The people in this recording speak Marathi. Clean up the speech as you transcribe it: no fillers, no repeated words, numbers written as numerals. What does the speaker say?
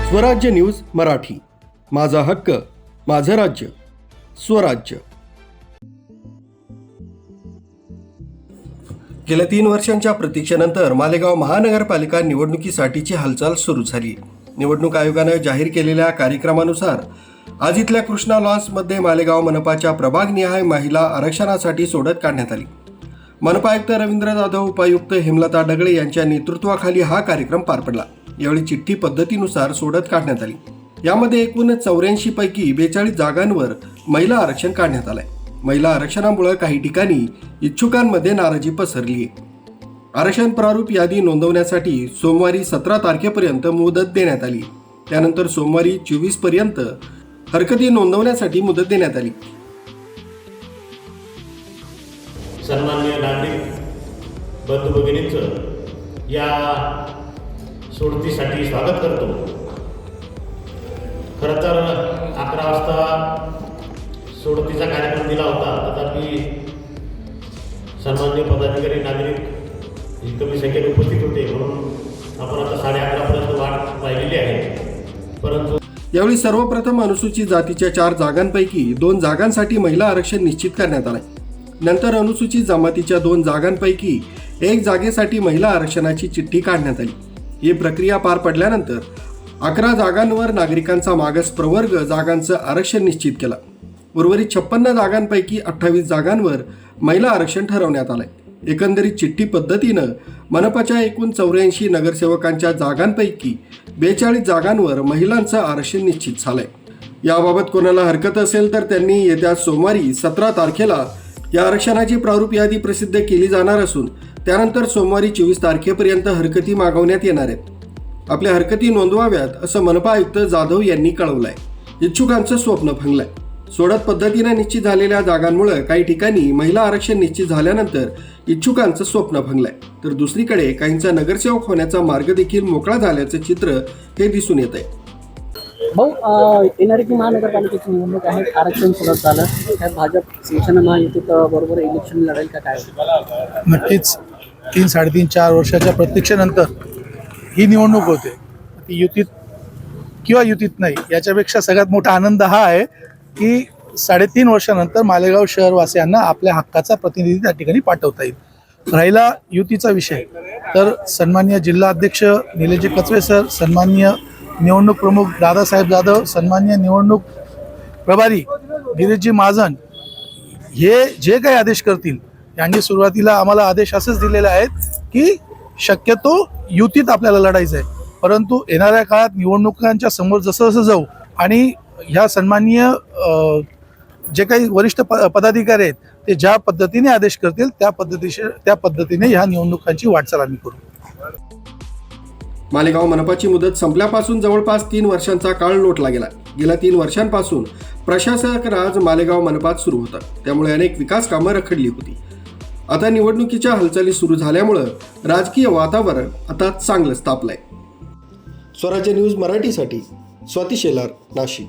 स्वराज्य न्यूज मराठी, माझा हक्क माझं राज्य स्वराज्य। गेल्या 3 वर्षांच्या प्रतीक्षेनंतर मालेगाव महानगरपालिका निवडणुकीसाठीची हालचाल सुरू झाली। निवडणूक आयोगाने जाहीर केलेल्या कार्यक्रमानुसार आज इथल्या कृष्णा लॉन्समध्ये मालेगाव मनपाच्या प्रभागनिहाय महिला आरक्षणासाठी सोडत काढण्यात आली। मनपा आयुक्त रवींद्र जाधव, उपायुक्त हेमलता डगळे यांच्या नेतृत्वाखाली हा कार्यक्रम पार पडला। यावेळी चिठ्ठी पद्धतीनुसार सोडत काढण्यात आली। यामध्ये एकूण 84 पैकी 42 जागांवर महिला आरक्षण काढण्यात आलंय। महिला आरक्षणामुळे काही ठिकाणी इच्छुकांमध्ये नाराजी पसरली आहे। आरक्षण प्रारूप यादी नोंदवण्यासाठी सोमवारी 17 तारखेपर्यंत मुदत देण्यात आली। त्यानंतर सोमवारी 24 पर्यंत हरकती नोंदवण्यासाठी मुदत देण्यात आली। सन्माननीय नागरिक बंधू भगिनींचं या सोडतीसाठी स्वागत करतो। खरं तर 11 वाजता सोडतीचा कार्यक्रम दिला होता, तथापि सन्माननीय पदाधिकारी नागरिक ही कमी संख्येने उपस्थित होते, म्हणून आपण आता 11:30 पर्यंत वाट पाहिलेली आहे। परंतु यावेळी सर्वप्रथम अनुसूचित जातीच्या 4 जागांपैकी 2 जागांसाठी महिला आरक्षण निश्चित करण्यात आले। नंतर अनुसूचित जमातीच्या 2 जागांपैकी 1 जागेसाठी महिला आरक्षणाची चिठ्ठी काढण्यात आली। ही प्रक्रिया पार पडल्यानंतर 11 जागांवर नागरिकांचा मागास प्रवर्ग जागांचं आरक्षण निश्चित केलं। उर्वरित 56 जागांपैकी 28 जागांवर महिला आरक्षण ठरवण्यात आलंय। एकंदरीत चिठ्ठी पद्धतीनं मनपाच्या एकूण 84 नगरसेवकांच्या जागांपैकी 42 जागांवर महिलांचं आरक्षण निश्चित झालंय। याबाबत कोणाला हरकत असेल तर त्यांनी येत्या सोमवारी 17 तारखेला या आरक्षणाची प्रारूप यादी प्रसिद्ध केली जाणार असून त्यानंतर सोमवारी 24 तारखेपर्यंत हरकती मागवण्यात येणार आहेत। आपल्या हरकती नोंदवाव्यात असं मनपा आयुक्त जाधव यांनी कळवलंय। इच्छुकांचं स्वप्न भंगलंय। सोडत पद्धतीने निश्चित झालेल्या जागांमुळे काही ठिकाणी महिला आरक्षण निश्चित झाल्यानंतर इच्छुकांचं स्वप्न भंगलंय, तर दुसरीकडे काहींचा नगरसेवक होण्याचा मार्ग देखील मोकळा झाल्याचं चित्र हे दिसून येत आहे। भाऊ, येणारी महानगरपालिकेची निवडणूक आहे, आरक्षण सुलभ झालं, काय भाजप शिवसेना महायुतीत बरोबर इलेक्शन लढेल का काय? नक्कीच 3-3.5-4 वर्षाच्या प्रतीक्षेनंतर ही निवडणूक होते। ती युतीत किंवा युतीत नाही, याच्यापेक्षा सगळ्यात मोठा आनंद हा आहे की 3.5 वर्षानंतर मालेगाव शहरवासियांना आपल्या हक्काचा प्रतिनिधी त्या ठिकाणी पाठवता येईल। राहिला युतीचा विषय, तर सन्माननीय जिल्हा अध्यक्ष निलेजी कचवे सर, सन्माननीय निवडणूक प्रमुख दादासाहेब जाधव, सन्माननीय निवडणूक प्रभारी गिरीशजी महाजन हे जे काही आदेश करतील, यांनी सुरुवातीला आम्हाला आदेश असेच दिलेले आहेत की शक्यतो युतीत आपल्याला लढायचं आहे, परंतु येणाऱ्या काळात निवडणुकांच्या समोर जसं जसं जाऊ आणि ह्या सन्माननीय जे काही वरिष्ठ पदाधिकारी आहेत ते ज्या पद्धतीने आदेश करतील त्या पद्धतीने ह्या निवडणुकांची वाटचाल आम्ही करू। मालेगाव मनपाची मुदत संपल्यापासून जवळपास 3 वर्षांचा काळ लोटला गेला। गेल्या 3 वर्षांपासून प्रशासक राज मालेगाव मनपात सुरू होता, त्यामुळे अनेक विकास कामं रखडली होती। आता निवडणुकीच्या हालचाली सुरू झाल्यामुळं राजकीय वातावरण आता चांगलंच तापलंय। स्वराज्य न्यूज मराठीसाठी स्वाती शेलार, नाशिक।